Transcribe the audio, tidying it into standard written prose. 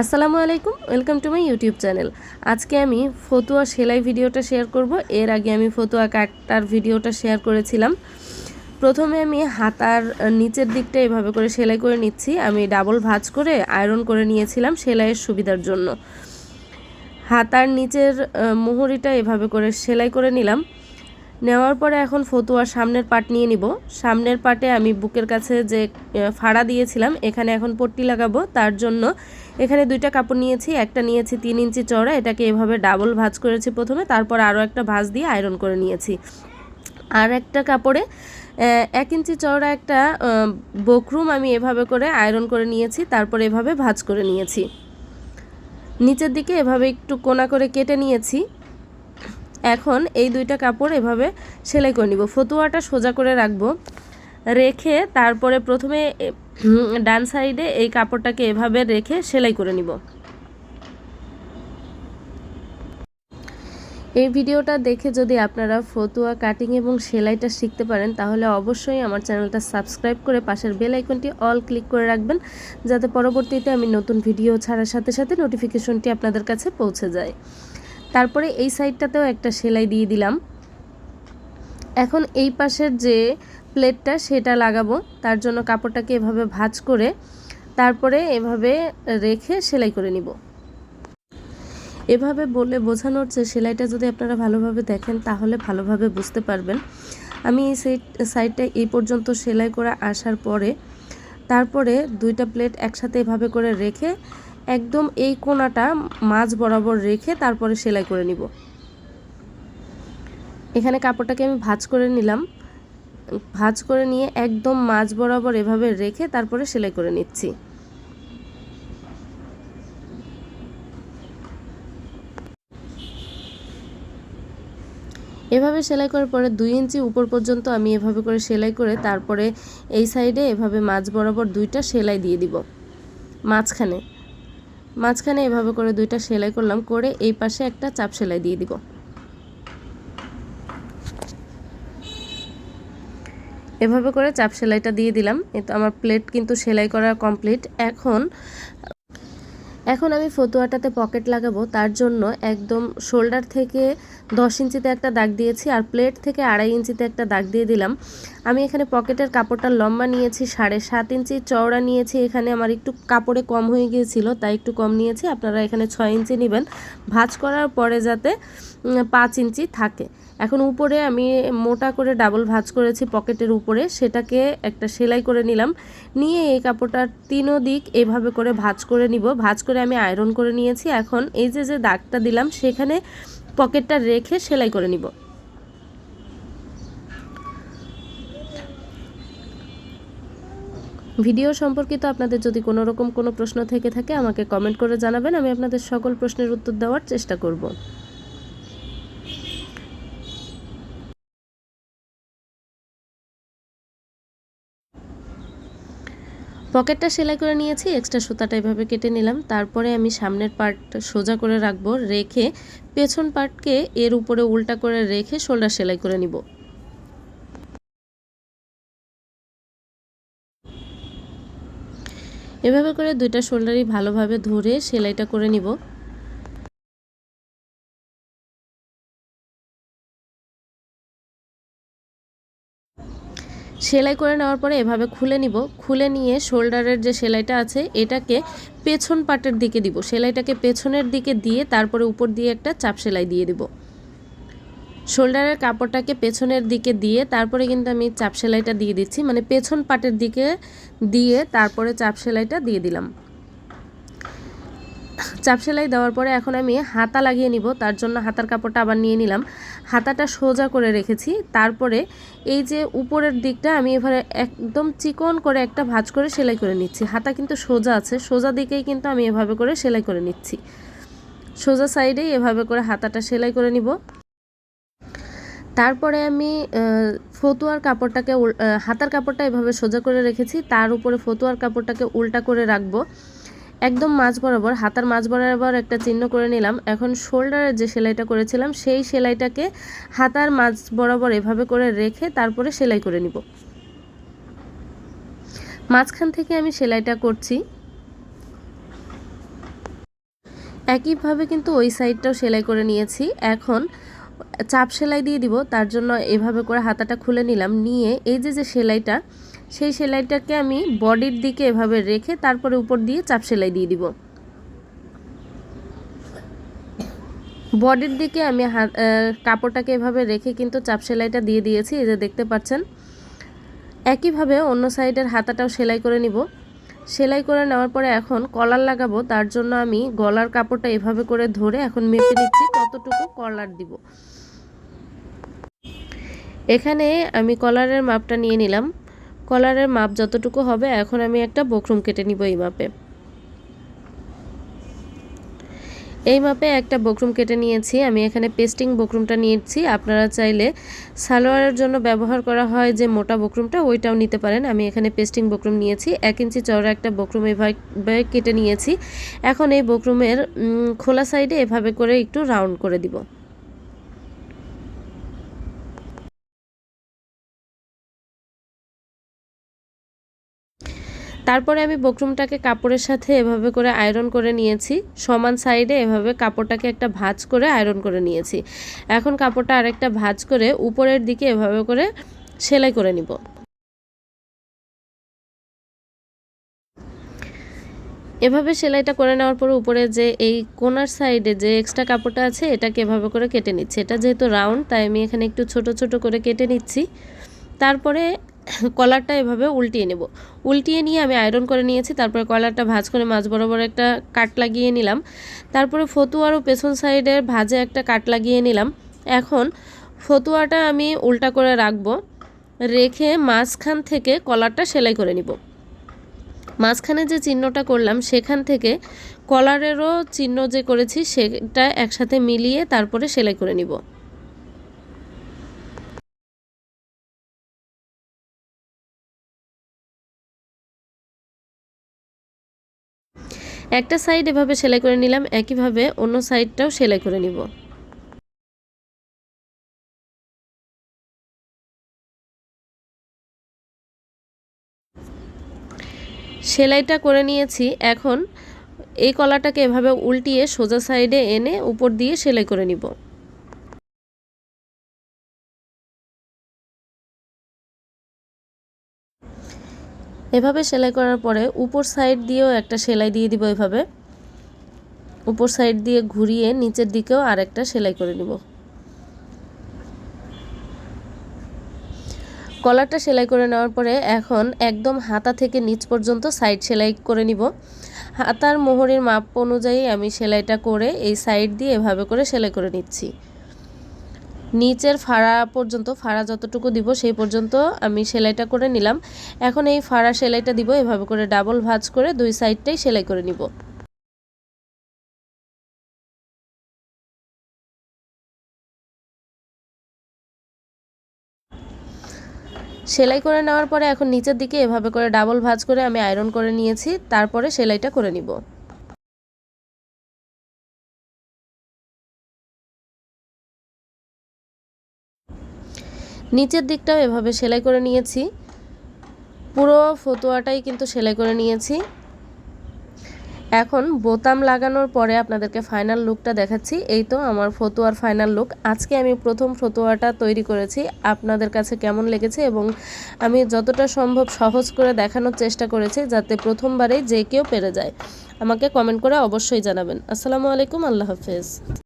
আসসালামু আলাইকুম, welcome to my YouTube channel. আজকে আমি ফতুয়া সেলাই ভিডিওটা শেয়ার করব। এর আগে আমি ফতুয়া কাটার ভিডিওটা শেয়ার করেছিলাম। প্রথমে আমি হাতার নিচের দিকটা এভাবে করে সেলাই করে নিচ্ছি। আমি ডাবল ভাঁজ করে আয়রন করে নিয়েছিলাম সেলাইয়ের সুবিধার জন্য। হাতার নিচের মুহুরিটা এভাবে করে সেলাই করে নিলাম। নেওয়ার পরে এখন ফতুয়ার সামনের পার্ট নিয়ে নিব। সামনের পার্টে আমি বুকের কাছে যে ফাড়া দিয়েছিলাম, এখানে এখন পট্টি লাগাবো। তার জন্য এখানে দুইটা কাপড় নিয়েছি। একটা নিয়েছি 3 ইঞ্চি চওড়া, এটাকে এভাবে ডাবল ভাঁজ করেছি প্রথমে, তারপর আরও একটা ভাঁজ দিয়ে আয়রন করে নিয়েছি। আর একটা কাপড়ে 1 ইঞ্চি চওড়া একটা বকরুম আমি এভাবে করে আয়রন করে নিয়েছি, তারপর এভাবে ভাঁজ করে নিয়েছি। নিচের দিকে এভাবে একটু কোনা করে কেটে নিয়েছি। এখন এই দুইটা কাপড় এভাবে সেলাই করে নিব। ফতুয়াটা সোজা করে রাখবো, রেখে তারপরে প্রথমে ডান সাইডে এই কাপড়টাকে এভাবে রেখে সেলাই করে নিব। এই ভিডিওটা দেখে যদি আপনারা ফতুয়া কাটিং এবং সেলাইটা শিখতে পারেন, তাহলে অবশ্যই আমার চ্যানেলটা সাবস্ক্রাইব করে পাশের বেল আইকনটি অল ক্লিক করে রাখবেন, যাতে পরবর্তীতে আমি নতুন ভিডিও ছাড়ার সাথে সাথে নোটিফিকেশনটি আপনাদের কাছে পৌঁছে যায়। তারপরে এই সাইডটাতেও একটা সেলাই দিয়ে দিলাম। এখন এই পাশের যে প্লেটটা সেটা লাগাবো, তার জন্য কাপড়টাকে এভাবে ভাঁজ করে তারপরে এভাবে রেখে সেলাই করে নিব। এভাবে বলে বোঝানোর যে সেলাইটা যদি আপনারা ভালোভাবে দেখেন তাহলে ভালোভাবে বুঝতে পারবেন। আমি এই সাইডটা এই পর্যন্ত সেলাই করে আসার পরে তারপরে দুইটা প্লেট একসাথে এভাবে করে রেখে একদম এই কোণাটা মাঝ বরাবর রেখে তারপরে সেলাই করে নিব। এখানে কাপড়টাকে আমি ভাঁজ করে নিলাম। ভাঁজ করে নিয়ে একদম মাঝ বরাবর এভাবে রেখে তারপরে সেলাই করে নিচ্ছি। এভাবে সেলাই করার পরে 2 ইঞ্চি উপর পর্যন্ত আমি এভাবে করে সেলাই করে তারপরে এই সাইডে এভাবে মাঝ বরাবর দুইটা সেলাই দিয়ে দিব। মাঝখানে এভাবে করে দুইটা সেলাই করলাম, করে এই পাশে একটা চাপ সেলাই দিয়ে দিব। এভাবে করে চাপ সেলাইটা দিয়ে দিলাম। তো আমার প্লেট কিন্তু সেলাই করা কমপ্লিট। এখন আমি ফতুয়াটাতে পকেট লাগাবো, তার জন্য একদম শোল্ডার থেকে 10 ইঞ্চিতে একটা দাগ দিয়েছি, আর প্লেট থেকে 2.5 ইঞ্চিতে একটা দাগ দিয়ে দিলাম। আমি এখানে পকেটের কাপড়টা লম্বা নিয়েছি 7.5 ইঞ্চি, চওড়া নিয়েছি। এখানে আমার একটু কাপড়ে কম হয়ে গিয়েছিল, তাই একটু কম নিয়েছি। আপনারা এখানে 6 ইঞ্চি নেবেন, ভাঁজ করার পরে যাতে 5 ইঞ্চি থাকে। এখন উপরে আমি মোটা করে ডাবল ভাঁজ করেছি পকেটের উপরে, সেটাকে একটা সেলাই করে নিলাম। নিয়ে এই কাপড়টার 3 দিক এভাবে করে ভাঁজ করে নিব। ভাঁজ করে আমি আয়রন করে নিয়েছি। এখন এই যে দাগটা দিলাম সেখানে পকেটটা রেখে সেলাই করে নিব। ভিডিও সম্পর্কিত আপনাদের যদি কোনো রকম কোনো প্রশ্ন থেকে থাকে আমাকে কমেন্ট করে জানাবেন, আমি আপনাদের সকল প্রশ্নের উত্তর দেওয়ার চেষ্টা করব। পকেটটা সেলাই করে নিয়েছি, এক্সট্রা সুতাটা এভাবে কেটে নিলাম। তারপরে আমি সামনের পার্ট সোজা করে রাখবো, রেখে পেছন পার্টকে এর উপরে উল্টা করে রেখে শোল্ডার সেলাই করে নিব। এভাবে করে দুইটা শোল্ডারই ভালোভাবে ধরে সেলাইটা করে নিব। সেলাই করে নেওয়ার পরে এভাবে খুলে নিব। খুলে নিয়ে শোল্ডারের যে সেলাইটা আছে এটাকে পেছন পাটের দিকে দিব। সেলাইটাকে পেছনের দিকে দিয়ে তারপরে উপর দিয়ে একটা চাপ সেলাই দিয়ে দিব। শোল্ডারের কাপড়টাকে পেছনের দিকে দিয়ে তারপরে কিন্তু আমি চাপ সেলাইটা দিয়ে দিচ্ছি, মানে পেছন পাটের দিকে দিয়ে তারপরে চাপ সেলাইটা দিয়ে দিলাম। চাপ সেলাই দেওয়ার পরে এখন আমি হাতা লাগিয়ে নিব। তার জন্য হাতার কাপড়টা আবার নিয়ে নিলাম, হাতাটা সোজা করে রেখেছি। তারপরে এই যে উপরের দিকটা আমি এভাবে একদম চিকন করে একটা ভাঁজ করে সেলাই করে নিচ্ছি। হাতা কিন্তু সোজা আছে, সোজা দিকেই কিন্তু আমি এভাবে করে সেলাই করে নিচ্ছি। সোজা সাইডেই এভাবে করে হাতাটা সেলাই করে নিব। তারপরে আমি ফতুয়ার কাপড়টাকে হাতার কাপড়টা এভাবে সোজা করে রেখেছি, তার উপরে ফতুয়ার কাপড়টাকে উল্টা করে রাখবো। একদম মাঝ বরাবর, হাতার মাঝ বরাবর একটা চিহ্ন করে নিলাম। এখন শোল্ডারের যে সেলাইটা করেছিলাম সেই সেলাইটাকে হাতার মাঝ বরাবর এভাবে করে রেখে তারপরে সেলাই করে নিব। মাঝখান থেকে আমি সেলাইটা করছি। একইভাবে কিন্তু ওই সাইডটাও সেলাই করে নিয়েছি। এখন চাপ সেলাই দিয়ে দিব, তার জন্য এভাবে করে হাতাটা খুলে নিলাম, নিয়ে এই যে সেলাইটা, সেই সেলাইটাকে আমি বডির দিকে এভাবে রেখে তারপরে উপর দিয়ে চাপ সেলাই দিয়ে দিব। বডির দিকে আমি কাপড়টাকে এভাবে রেখে কিন্তু চাপ সেলাইটা দিয়ে দিয়েছি, এই যে দেখতে পাচ্ছেন। একইভাবে অন্য সাইডের হাতাটাও সেলাই করে নিব। সেলাই করে নেওয়ার পরে এখন কলার লাগাবো, তার জন্য আমি গলার কাপড়টা এভাবে করে ধরে এখন মেপে নিচ্ছি কতটুকু কলার দিব। এখানে আমি কলারের মাপটা নিয়ে নিলাম। কলারের মাপ যতটুকু হবে এখন আমি একটা বক্রম কেটে নিব এই মাপে। এই মাপে একটা বক্রম কেটে নিয়েছি। আমি এখানে পেস্টিং বক্রমটা নিয়েছি। আপনারা চাইলে সালোয়ারের জন্য ব্যবহার করা হয় যে মোটা বক্রমটা, ওইটাও নিতে পারেন। আমি এখানে পেস্টিং বক্রম নিয়েছি। 1 ইঞ্চি চওড়া একটা বক্রম এভাবে কেটে নিয়েছি। এখন এই বক্রমের খোলা সাইডে এভাবে করে একটু রাউন্ড করে দিব। তারপরে আমি বক্রমটাকে কাপড়ের সাথে এভাবে করে আয়রন করে নিয়েছি। সমান সাইডে এভাবে কাপড়টাকে একটা ভাঁজ করে আয়রন করে নিয়েছি। এখন কাপড়টা আরেকটা ভাঁজ করে উপরের দিকে এভাবে করে সেলাই করে নিব। এভাবে সেলাইটা করে নেওয়ার পরে উপরে যে এই কোনার সাইডে যে এক্সট্রা কাপড়টা আছে এটাকে এভাবে করে কেটে নিচ্ছি। এটা যেহেতু রাউন্ড তাই আমি এখানে একটু ছোট ছোট করে কেটে নিচ্ছি। তারপরে কলারটা এভাবে উল্টিয়ে নেব। উল্টিয়ে নিয়ে আমি আয়রন করে নিয়েছি। তারপরে কলারটা ভাঁজ করে মাঝ বরাবর একটা কাট লাগিয়ে নিলাম। তারপরে ফতুয়ারও পেছন সাইডের ভাঁজে একটা কাট লাগিয়ে নিলাম। এখন ফতুয়াটা আমি উল্টা করে রাখবো, রেখে মাঝখান থেকে কলারটা সেলাই করে নিব। মাঝখানে যে চিহ্নটা করলাম সেখান থেকে কলারেরও চিহ্ন যে করেছি সেটা একসাথে মিলিয়ে তারপরে সেলাই করে নিব। একটা সাইড এভাবে সেলাই করে নিলাম, একইভাবে অন্য সাইডটাও সেলাই করে নিব। সেলাইটা করে নিয়েছি। এখন এই কলাটাকে এভাবে উল্টিয়ে সোজা সাইডে এনে উপর দিয়ে সেলাই করে নিব। এভাবে সেলাই করার পরে উপর সাইড দিয়েও একটা সেলাই দিয়ে দিব। এভাবে উপর সাইড দিয়ে ঘুরিয়ে নিচের দিকেও আরেকটা সেলাই করে নিব। কলারটা সেলাই করে নেওয়ার পরে এখন একদম হাতা থেকে নিচ পর্যন্ত সাইড সেলাই করে নিব। হাতার মোহরের মাপ অনুযায়ী আমি সেলাইটা করে এই সাইড দিয়ে এভাবে করে সেলাই করে নিচ্ছি। নিচের ফাড়া পর্যন্ত, ফাড়া যতটুকু দিব সেই পর্যন্ত আমি সেলাইটা করে নিলাম। এখন এই ফাড়া সেলাইটা দিব, এভাবে করে ডাবল ভাঁজ করে দুই সাইডটাই সেলাই করে নিব। সেলাই করে নেওয়ার পরে এখন নিচের দিকে এভাবে করে ডাবল ভাঁজ করে আমি আয়রন করে নিয়েছি। তারপরে সেলাইটা করে নিব। নিচের দিকটাও এভাবে সেলাই করে নিয়েছি। পুরো ফতুয়াটাই কিন্তু সেলাই করে নিয়েছি। এখন বোতাম লাগানোর পরে আপনাদেরকে ফাইনাল লুকটা দেখাচ্ছি। এই তো আমার ফতুয়ার ফাইনাল লুক। আজকে আমি প্রথম ফতুয়াটা তৈরি করেছি। আপনাদের কাছে কেমন লেগেছে এবং আমি যতটা সম্ভব সহজ করে দেখানোর চেষ্টা করেছি যাতে প্রথমবারেই যে কেউ পেরে যায়। আমাকে কমেন্ট করে অবশ্যই জানাবেন। আসসালামু আলাইকুম, আল্লাহ হাফেজ।